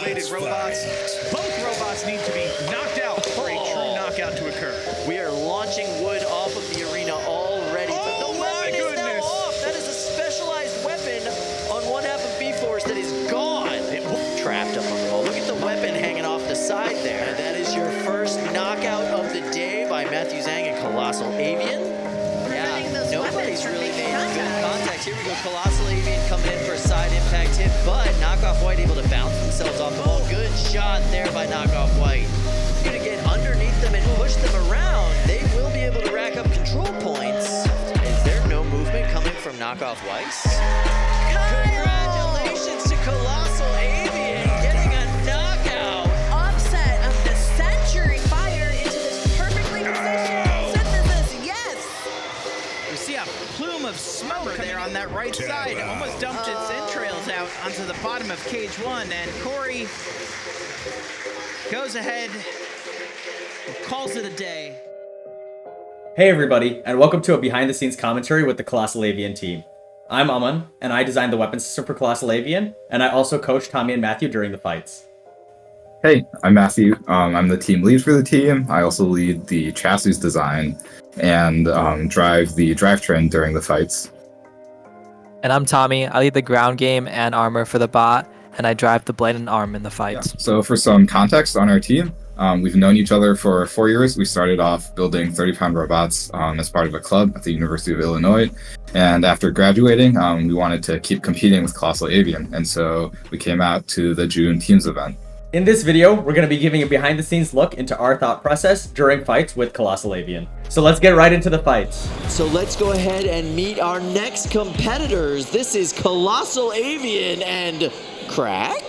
Weighted robots. Both robots need to be knocked out for a true knockout to occur. We are launching wood off of the arena already, but the weapon is now off. That is a specialized weapon on one half of B-Force that is gone. Trapped up on the wall. Look at the weapon hanging off the side there. And that is your first knockout of the day by Matthew Zhang and Colossal Avian. Nobody's really made good contact. Here we go, Colossal Avian coming in for a side impact hit, but Knockoff White able to bounce themselves off the wall. Good shot there by Knockoff White. Gonna get underneath them and push them around. They will be able to rack up control points. Is there no movement coming from Knockoff White? Congratulations to Colossal Avian getting a knockout. Offset of the century fire into this perfectly positioned synthesis. Yes. We see a plume of smoke there on that right side. Almost dumped its entrails out onto the bottom of cage one. And Corey goes ahead and calls it a day. Hey everybody, and welcome to a behind-the-scenes commentary with the Colossal Avian team. I'm Aman, and I designed the weapon system for Colossal Avian, and I also coached Tommy and Matthew during the fights. Hey, I'm Matthew. I'm the team lead for the team. I also lead the chassis design and drive the drivetrain during the fights. And I'm Tommy. I lead the ground game and armor for the bot, and I drive the blade and arm in the fights. Yeah. So for some context on our team, we've known each other for 4 years. We started off building 30-pound robots as part of a club at the University of Illinois. And after graduating, we wanted to keep competing with Colossal Avian. And so we came out to the June Teams event. In this video, we're going to be giving a behind-the-scenes look into our thought process during fights with Colossal Avian. So let's get right into the fights. So let's go ahead and meet our next competitors. This is Colossal Avian and Crack.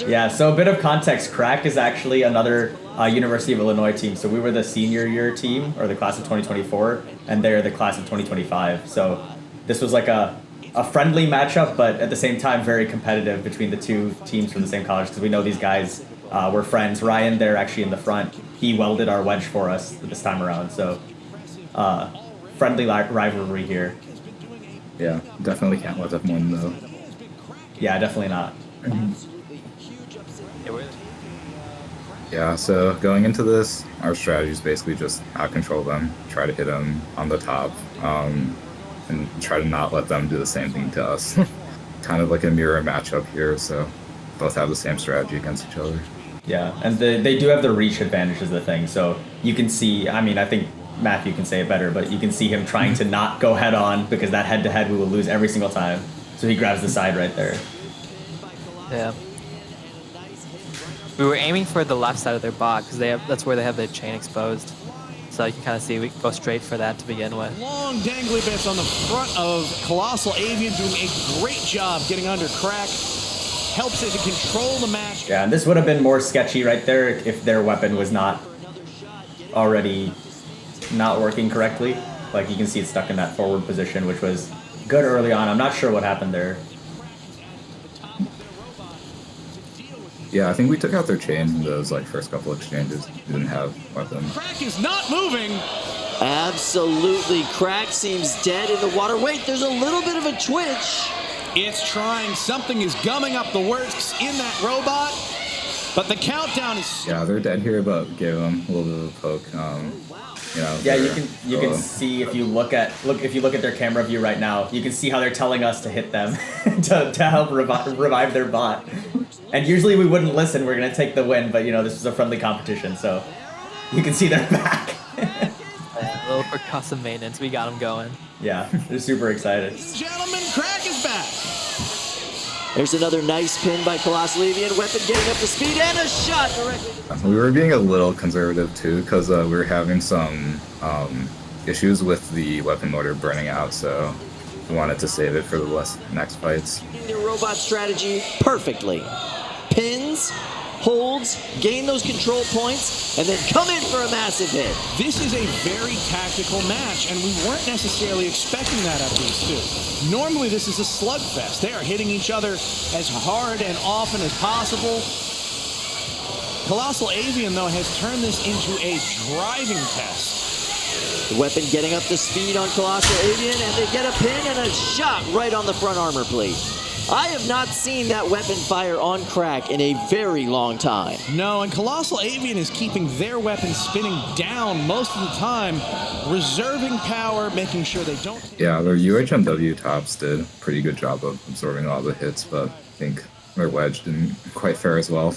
Yeah, so a bit of context. Crack is actually another University of Illinois team. So we were the senior year team, or the class of 2024, and they're the class of 2025. So this was like a friendly matchup, but at the same time very competitive between the two teams from the same college, because we know these guys were friends. Ryan, they're actually in the front. He welded our wedge for us this time around. So friendly rivalry here. Yeah, definitely can't let them win though. Yeah, definitely not. Yeah, so going into this, our strategy is basically just out-control them, try to hit them on the top, and try to not let them do the same thing to us. Kind of like a mirror matchup here, so both have the same strategy against each other. Yeah, and they do have the reach advantage is the thing, so you can see, I mean, I think Matthew can say it better, but you can see him trying to not go head-on, because that head-to-head we will lose every single time. So he grabs the side right there. Yeah. We were aiming for the left side of their bot, because that's where they have the chain exposed. So you can kind of see we go straight for that to begin with. Long dangly bits on the front of Colossal Avian, doing a great job getting under Crack. Helps it to control the match. Yeah, and this would have been more sketchy right there if their weapon was not already not working correctly. Like you can see it stuck in that forward position, which was good early on. I'm not sure what happened there. Yeah, I think we took out their chain in those first couple exchanges. We didn't have weapons. Crack is not moving. Absolutely. Crack seems dead in the water. Wait, there's a little bit of a twitch. It's trying. Something is gumming up the works in that robot. But the countdown is... Yeah, they're dead here, but gave them a little bit of a poke. Yeah, you can see if you look at their camera view right now, you can see how they're telling us to hit them to help revive their bot. And usually we wouldn't listen. We're gonna take the win, but this was a friendly competition, so you can see they're back. A little percussive maintenance. We got them going. Yeah, they're super excited. Gentlemen, Crack is back. There's another nice pin by Colossal Avian. Weapon getting up to speed and a shot directly. We were being a little conservative too, because we were having some issues with the weapon motor burning out, so we wanted to save it for the next fights. Your robot strategy perfectly. Pins, holds, gain those control points, and then come in for a massive hit. This is a very tactical match, and we weren't necessarily expecting that out of these two. Normally, this is a slugfest. They are hitting each other as hard and often as possible. Colossal Avian, though, has turned this into a driving test. The weapon getting up to speed on Colossal Avian, and they get a pin and a shot right on the front armor plate. I have not seen that weapon fire on crack in a very long time. No, and Colossal Avian is keeping their weapon spinning down most of the time, reserving power, making sure they don't... Yeah, their UHMW tops did a pretty good job of absorbing all the hits, but I think their wedge didn't quite fare as well.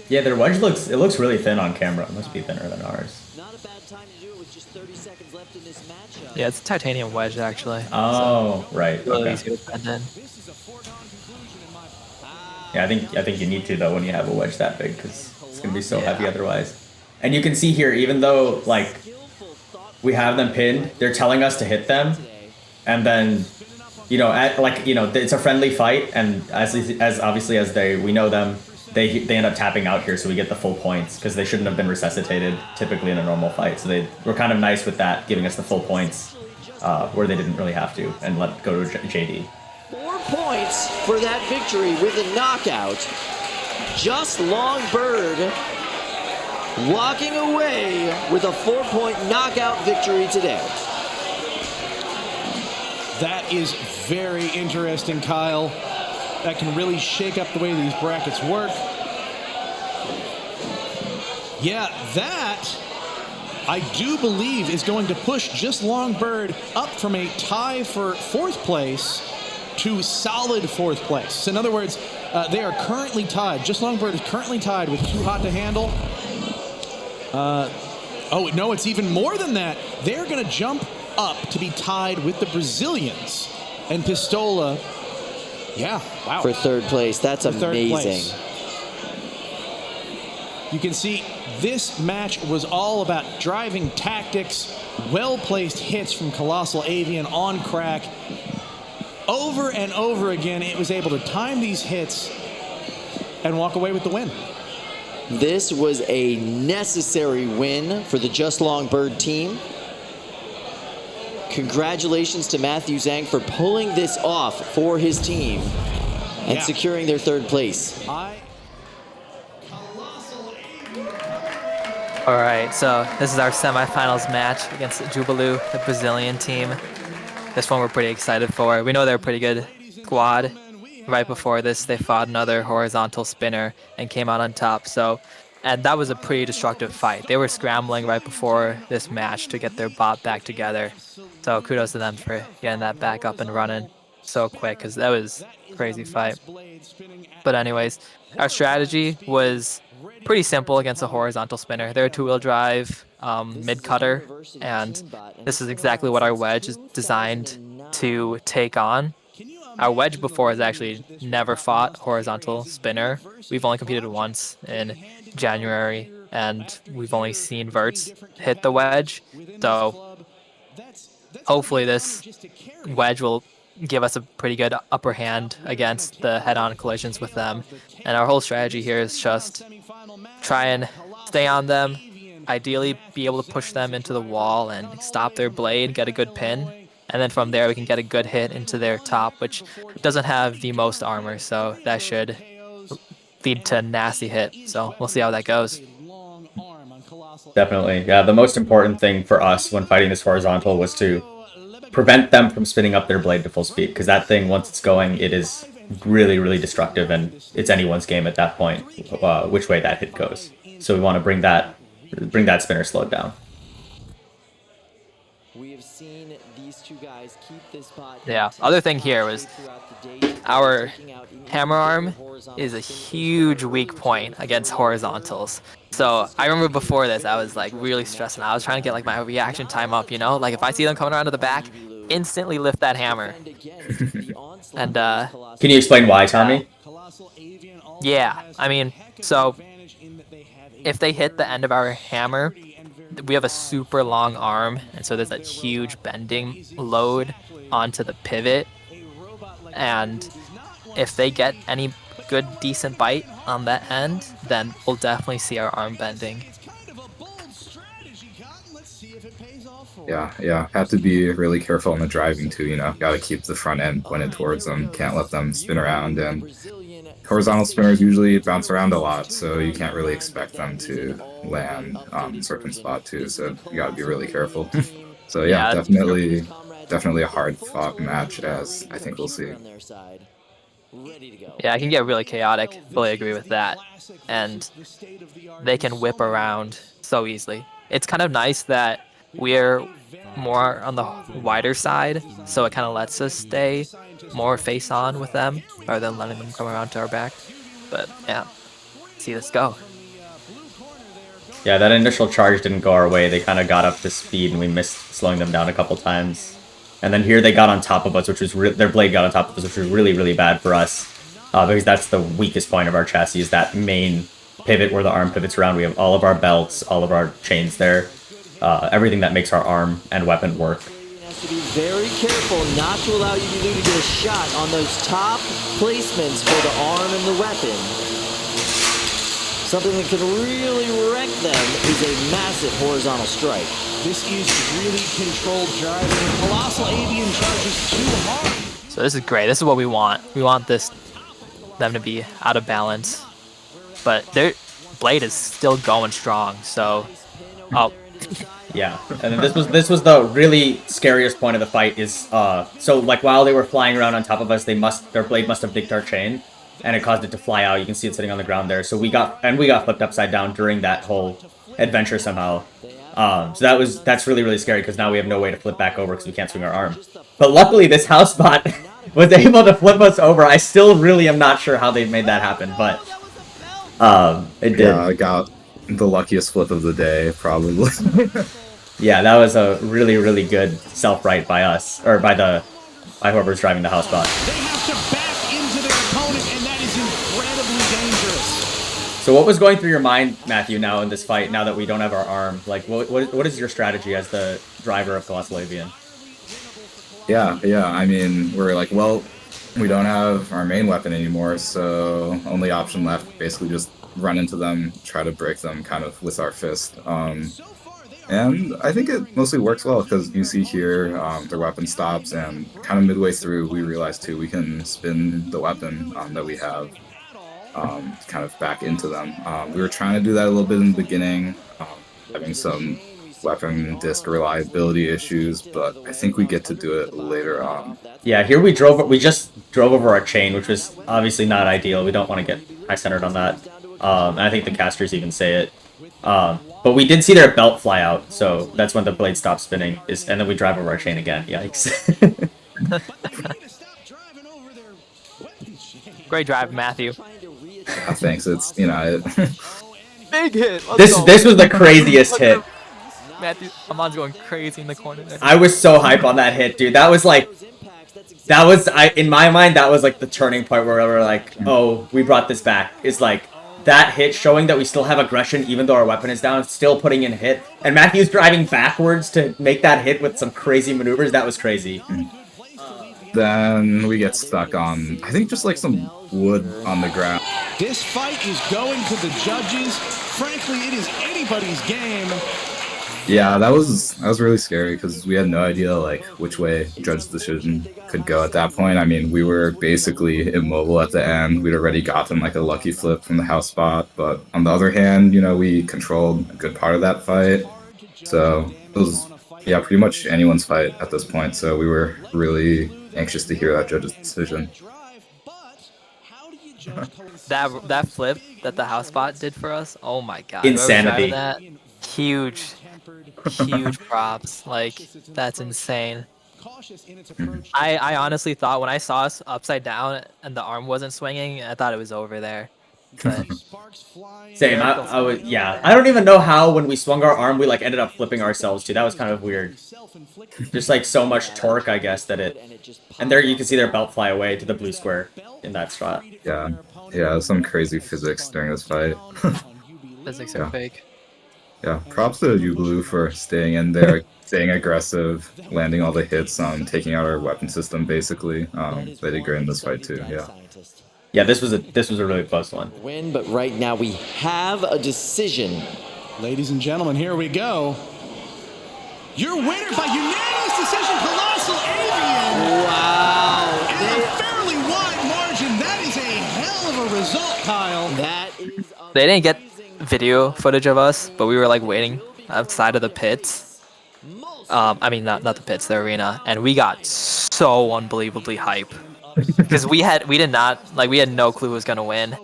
Yeah, their wedge looks really thin on camera. It must be thinner than ours. Not a bad time to do it with just 30 seconds left in this matchup. Yeah, it's a titanium wedge actually. Oh, right. Really Okay. easy to bend in. Yeah, I think you need to though when you have a wedge that big because it's gonna be so heavy otherwise. And you can see here, even though like we have them pinned, they're telling us to hit them, and then it's a friendly fight, and as obviously as we know them. They end up tapping out here, so we get the full points because they shouldn't have been resuscitated typically in a normal fight. So they were kind of nice with that, giving us the full points where they didn't really have to, and let go to JD. 4 points for that victory with a knockout. Just Longbird walking away with a 4-point knockout victory today. That is very interesting, Kyle. That can really shake up the way these brackets work. Yeah, that, I do believe, is going to push Just Longbird up from a tie for 4th place to solid 4th place. So in other words, they are currently tied. Just Longbird is currently tied with Too Hot to Handle. Oh, no, it's even more than that. They're going to jump up to be tied with the Brazilians. And Pistola... Yeah, wow. For 3rd place, that's amazing. You can see this match was all about driving tactics, well-placed hits from Colossal Avian on crack. Over and over again, it was able to time these hits and walk away with the win. This was a necessary win for the Just Longbird team. Congratulations to Matthew Zhang for pulling this off for his team and securing their 3rd place. All right, so this is our semifinals match against Jubileu, the Brazilian team. This one we're pretty excited for. We know they're a pretty good squad. Right before this, they fought another horizontal spinner and came out on top. And that was a pretty destructive fight. They were scrambling right before this match to get their bot back together. So kudos to them for getting that back up and running so quick, because that was a crazy fight. But anyways, our strategy was pretty simple against a horizontal spinner. They're a 2-wheel drive mid cutter, and this is exactly what our wedge is designed to take on. Our wedge before has actually never fought horizontal spinner. We've only competed once in January, and we've only seen Verts hit the wedge. So hopefully this wedge will give us a pretty good upper hand against the head-on collisions with them. And our whole strategy here is just try and stay on them, ideally be able to push them into the wall and stop their blade, get a good pin. And then from there, we can get a good hit into their top, which doesn't have the most armor, so that should lead to a nasty hit. So we'll see how that goes. Definitely. Yeah, the most important thing for us when fighting this horizontal was to prevent them from spinning up their blade to full speed, because that thing, once it's going, it is really, really destructive, and it's anyone's game at that point, which way that hit goes. So we want to bring that spinner slowed down. We have seen these two guys keep this bot. Yeah, other thing here was our hammer arm is a huge weak point against horizontals. So I remember before this, I was like really stressing. I was trying to get like my reaction time up, you know? Like if I see them coming around to the back, instantly lift that hammer. And can you explain why, Tommy? Yeah, I mean, so if they hit the end of our hammer, we have a super long arm, and so there's that huge bending load onto the pivot. And if they get any good, decent bite on that end, then we'll definitely see our arm bending. Yeah. Have to be really careful on the driving too, you know. Got to keep the front end pointed towards them. Can't let them spin around and horizontal spinners usually bounce around a lot, so you can't really expect them to land certain spot too. So you got to be really careful. So yeah, Yeah, definitely a hard fought match, as I think we'll see. Yeah, it can get really chaotic. Fully agree with that. And they can whip around so easily. It's kind of nice that we're more on the wider side, so it kind of lets us stay more face on with them rather than letting them come around to our back. But yeah, see this go. Yeah, that initial charge didn't go our way. They kind of got up to speed, and we missed slowing them down a couple times. And then here they got on top of us, which was their blade got on top of us, which was really, really bad for us. Because that's the weakest point of our chassis, is that main pivot where the arm pivots around. We have all of our belts, all of our chains there, everything that makes our arm and weapon work. Has to be very careful not to allow Jubileu to get a shot on those top placements for the arm and the weapon. Something that could really wreck them is a massive horizontal strike. This is really controlled driving. Colossal Avian charges too hard. So this is great. This is what we want. We want them to be out of balance. But their blade is still going strong, so... Oh. Yeah, and then this was the really scariest point of the fight is, so like while they were flying around on top of us, their blade must have digged our chain, and it caused it to fly out. You can see it sitting on the ground there. So we got flipped upside down during that whole adventure somehow. So that's really, really scary, because now we have no way to flip back over because we can't swing our arm. But luckily this house bot was able to flip us over. I still really am not sure how they made that happen, but it did. Yeah, I got the luckiest flip of the day, probably. Yeah, that was a really, really good self-right by us, or by whoever's driving the house bot. They have to back into their opponent, and that is incredibly dangerous. So what was going through your mind, Matthew, now in this fight, now that we don't have our arm? Like, what is your strategy as the driver of Colossal Avian? Yeah, I mean, we're like, well, we don't have our main weapon anymore, so only option left, basically just run into them, try to break them kind of with our fist. And I think it mostly works well, because you see here their weapon stops, and kind of midway through we realize too we can spin the weapon that we have kind of back into them. We were trying to do that a little bit in the beginning, having some weapon disc reliability issues, but I think we get to do it later on. Yeah, here we just drove over our chain, which was obviously not ideal. We don't want to get high-centered on that. And I think the casters even say it. But we did see their belt fly out, so that's when the blade stopped spinning, and then we drive over our chain again. Yikes. Great drive, Matthew. Yeah, thanks, it's, you know... Big hit! This was the craziest hit. Matthew, Amon's going crazy in the corner there. I was so hype on that hit, dude. In my mind, that was like the turning point where we were like, oh, we brought this back. It's like, that hit showing that we still have aggression even though our weapon is down, still putting in a hit. And Matthew's driving backwards to make that hit with some crazy maneuvers. That was crazy. Then we get stuck on, I think, just like some wood on the ground. This fight is going to the judges. Frankly, it is anybody's game. Yeah, that was really scary, because we had no idea like which way judge's decision could go at that point. I mean, we were basically immobile at the end. We'd already gotten like a lucky flip from the house spot, but on the other hand, you know, we controlled a good part of that fight. So it was, yeah, pretty much anyone's fight at this point. So we were really anxious to hear that judge's decision. That flip that the house bot did for us, oh my god. Insanity. That, huge props. Like, that's insane. I honestly thought when I saw us upside down and the arm wasn't swinging, I thought it was over there. But same. I was, yeah. I don't even know how when we swung our arm, we like ended up flipping ourselves too. That was kind of weird. Just like so much torque, I guess, that it. And there you can see their belt fly away to the blue square in that spot. Yeah, some crazy physics during this fight. Physics are fake. Yeah, props to Jubileu for staying in there, staying aggressive, landing all the hits, taking out our weapon system basically. They did great in this fight too. Yeah, this was a really close one. Win, but right now we have a decision. Ladies and gentlemen, here we go. Your winner by unanimous decision, Colossal Avian. Wow. And a fairly wide margin. That is a hell of a result. They didn't get video footage of us, but we were like waiting outside of the pits. I mean, not the pits, the arena, and we got so unbelievably hype because we had no clue who was gonna win.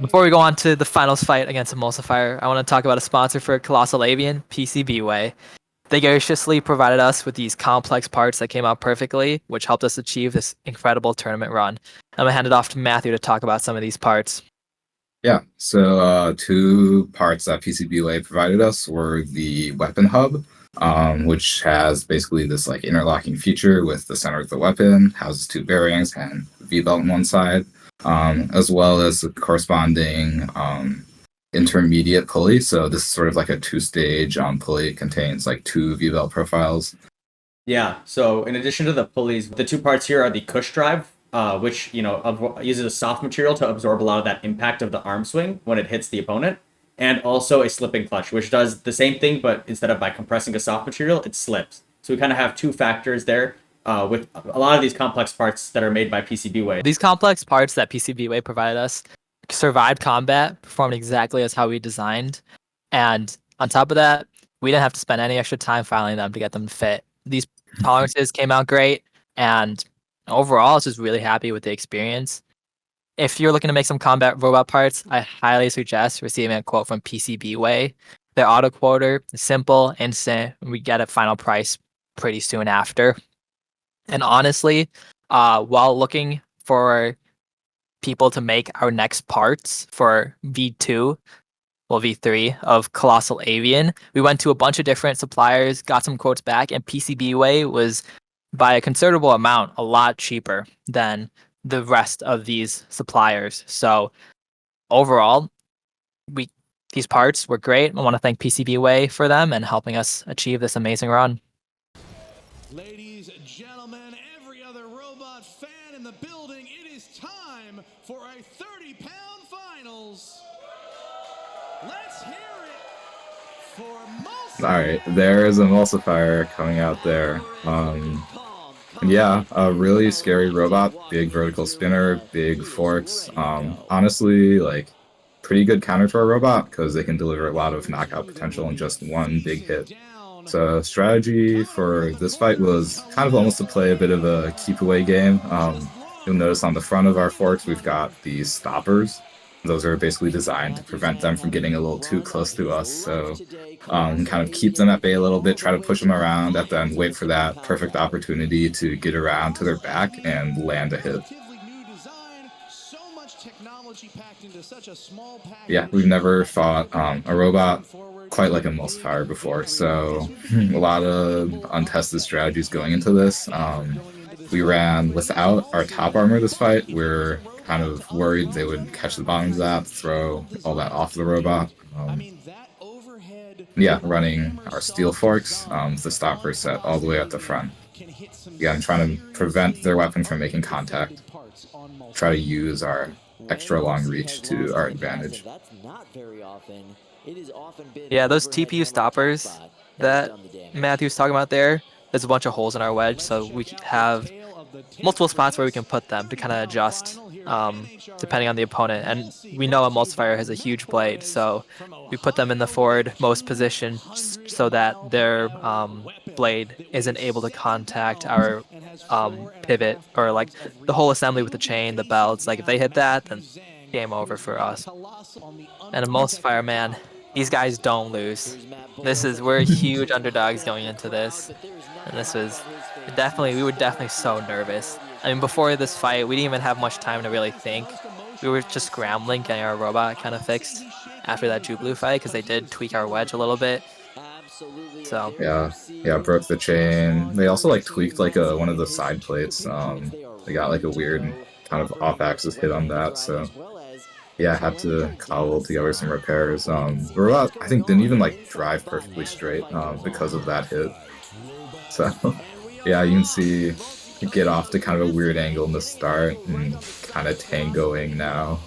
Before we go on to the finals fight against Emulsifier, I want to talk about a sponsor for Colossal Avian, PCBWay. They graciously provided us with these complex parts that came out perfectly, which helped us achieve this incredible tournament run. I'm gonna hand it off to Matthew to talk about some of these parts. Yeah, so 2 parts that PCBWay provided us were the weapon hub, which has basically this like interlocking feature with the center of the weapon, houses 2 bearings and V-belt on one side, as well as the corresponding intermediate pulley. So this is sort of like a 2-stage pulley. It contains like 2 V-belt profiles. Yeah, so in addition to the pulleys, the 2 parts here are the cush drive, which, uses a soft material to absorb a lot of that impact of the arm swing when it hits the opponent, and also a slipping clutch, which does the same thing, but instead of by compressing a soft material, it slips. So we kind of have 2 factors there with a lot of these complex parts that are made by PCBWay. These complex parts that PCBWay provided us survived combat, performed exactly as how we designed, and on top of that, we didn't have to spend any extra time filing them to get them to fit. These tolerances came out great, and overall, I was just really happy with the experience. If you're looking to make some combat robot parts, I highly suggest receiving a quote from PCBWay. Their auto quoter is simple, instant, and we get a final price pretty soon after. And honestly, while looking for people to make our next parts for V3 of Colossal Avian, we went to a bunch of different suppliers, got some quotes back, and PCBWay was by a considerable amount a lot cheaper than the rest of these suppliers. So overall, these parts were great. I want to thank PCBWay for them and helping us achieve this amazing run. Ladies and gentlemen, every other robot fan in the building, it is time for a 30-pound finals. Let's hear it for Mulsie. All right, there is a Emulsifier coming out there. Yeah, a really scary robot, big vertical spinner, big forks. Honestly, like pretty good counter to our robot because they can deliver a lot of knockout potential in just one big hit. So strategy for this fight was kind of almost to play a bit of a keep away game. You'll notice on the front of our forks we've got these stoppers. Those are basically designed to prevent them from getting a little too close to us. So kind of keep them at bay a little bit, try to push them around, and then wait for that perfect opportunity to get around to their back and land a hit. Yeah, we've never fought a robot quite like a Emulsifier before, so a lot of untested strategies going into this. We ran without our top armor this fight. We're kind of worried they would catch the bottom of that, throw all that off the robot. Yeah, running our steel forks, the stopper set all the way at the front. Again, trying to prevent their weapon from making contact. Try to use our extra long reach to our advantage. Yeah, those TPU stoppers that Matthew's talking about there's a bunch of holes in our wedge, so we have multiple spots where we can put them to kind of adjust depending on the opponent. And we know Emulsifier has a huge blade, so we put them in the forward most position so that their blade isn't able to contact our pivot or like the whole assembly with the chain, the belts. Like if they hit that, then game over for us. And Emulsifier, man, these guys don't lose. We're huge underdogs going into this, and this was we were definitely so nervous. I mean, before this fight, we didn't even have much time to really think. We were just scrambling, getting our robot kind of fixed after that Jubileu fight, because they did tweak our wedge a little bit. So yeah, broke the chain. They also like tweaked like one of the side plates. They got like a weird kind of off-axis hit on that, so yeah, had to cobble together some repairs. The robot, I think, didn't even like drive perfectly straight because of that hit. So yeah, you can see get off to kind of a weird angle in the start and kind of tangoing now.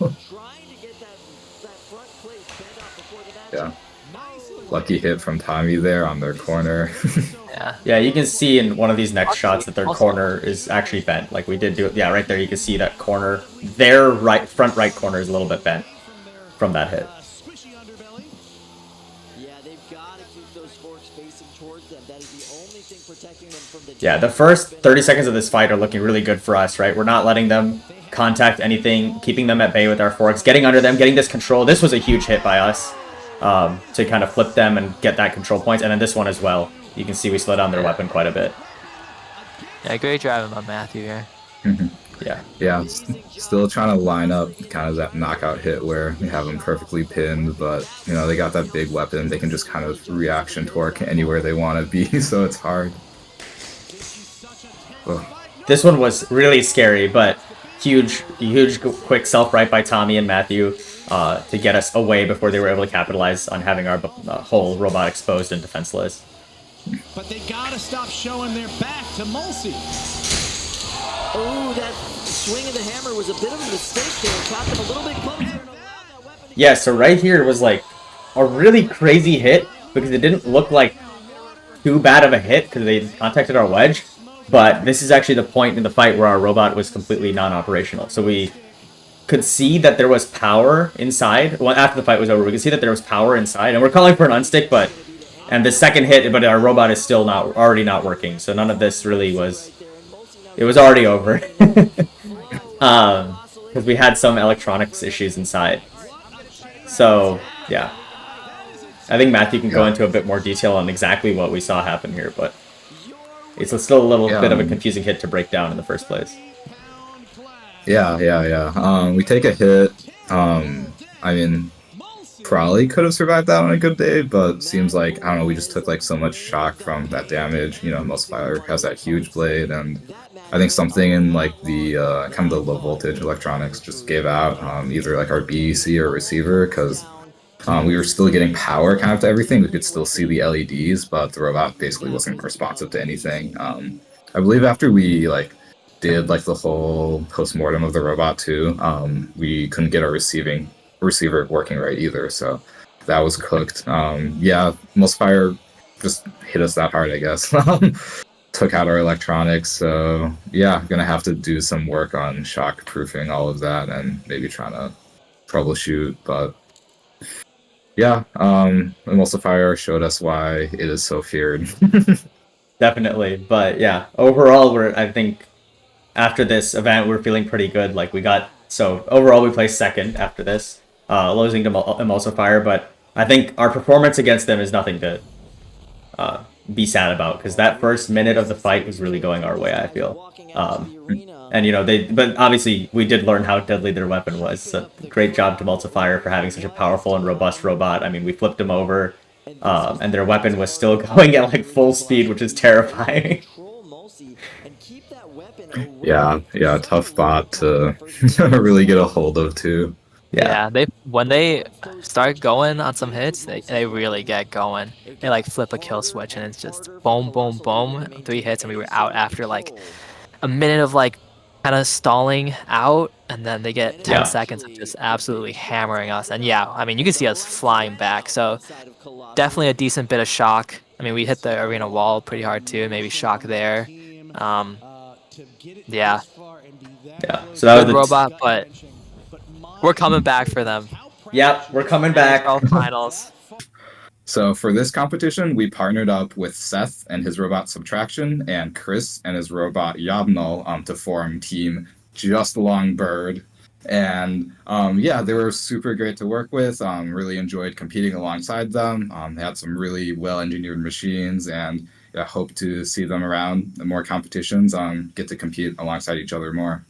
Yeah, lucky hit from Tommy there on their corner. Yeah, you can see in one of these next shots that their corner is actually bent. Like we did do it. Yeah, right there you can see that corner. Their front right corner is a little bit bent from that hit. Yeah, the first 30 seconds of this fight are looking really good for us, right? We're not letting them contact anything, keeping them at bay with our forks, getting under them, getting this control. This was a huge hit by us to kind of flip them and get that control points. And then this one as well. You can see we slowed down their weapon quite a bit. Yeah, great driving by Matthew here. Yeah. Yeah, still trying to line up kind of that knockout hit where we have them perfectly pinned, but you know, they got that big weapon. They can just kind of reaction torque anywhere they want to be, so it's hard. Ugh. This one was really scary, but huge, quick self-right by Tommy and Matthew to get us away before they were able to capitalize on having our whole robot exposed and defenseless. But they gotta stop showing their back to Mulsie. Oh, that swing of the hammer was a bit of a mistake there. Caught them a little bit closer and allowed that weapon to... Yeah, so right here was like a really crazy hit because it didn't look like too bad of a hit because they contacted our wedge. But this is actually the point in the fight where our robot was completely non-operational. So we could see that there was power inside. Well, after the fight was over, we could see that there was power inside. And we're calling for an unstick, but... And the second hit, but our robot is still already not working. So none of this really was... It was already over. Because we had some electronics issues inside. So, yeah. I think Matthew can go into a bit more detail on exactly what we saw happen here, but it's still a little bit of a confusing hit to break down in the first place. Yeah. We take a hit. I mean, probably could have survived that on a good day, but seems like, I don't know, we just took like so much shock from that damage. You know, Mulsie has that huge blade, and I think something in like the kind of the low voltage electronics just gave out, either like our BEC or receiver, because we were still getting power kind of to everything. We could still see the LEDs, but the robot basically wasn't responsive to anything. I believe after we like did like the whole post-mortem of the robot too, we couldn't get our receiver working right either, so that was cooked. Yeah, Mulsie just hit us that hard, I guess. Took out our electronics, so yeah, gonna have to do some work on shock proofing all of that and maybe trying to troubleshoot, but yeah, Mulsie showed us why it is so feared. Definitely, but yeah, overall, I think after this event, we're feeling pretty good. Like so overall, we placed second after this, losing to Mulsie, but I think our performance against them is nothing to be sad about, because that first minute of the fight was really going our way, I feel. And you know, but obviously we did learn how deadly their weapon was. So great job to Mulsie for having such a powerful and robust robot. I mean, we flipped them over, and their weapon was still going at like full speed, which is terrifying. Yeah, tough bot to really get a hold of too. Yeah, when they start going on some hits, they really get going. They like flip a kill switch and it's just boom, boom, boom, 3 hits, and we were out after like a minute of like kind of stalling out, and then they get 10 seconds of just absolutely hammering us. And yeah, I mean, you can see us flying back, so definitely a decent bit of shock. I mean, we hit the arena wall pretty hard too, maybe shock there. Yeah. So that was the robot, but we're coming back for them. Yep, we're coming back. Finals. So for this competition, we partnered up with Seth and his robot Subtraction and Chris and his robot Yabnal to form Team Just Long Bird. And yeah, they were super great to work with. Really enjoyed competing alongside them. They had some really well-engineered machines, and hope to see them around in more competitions. Get to compete alongside each other more.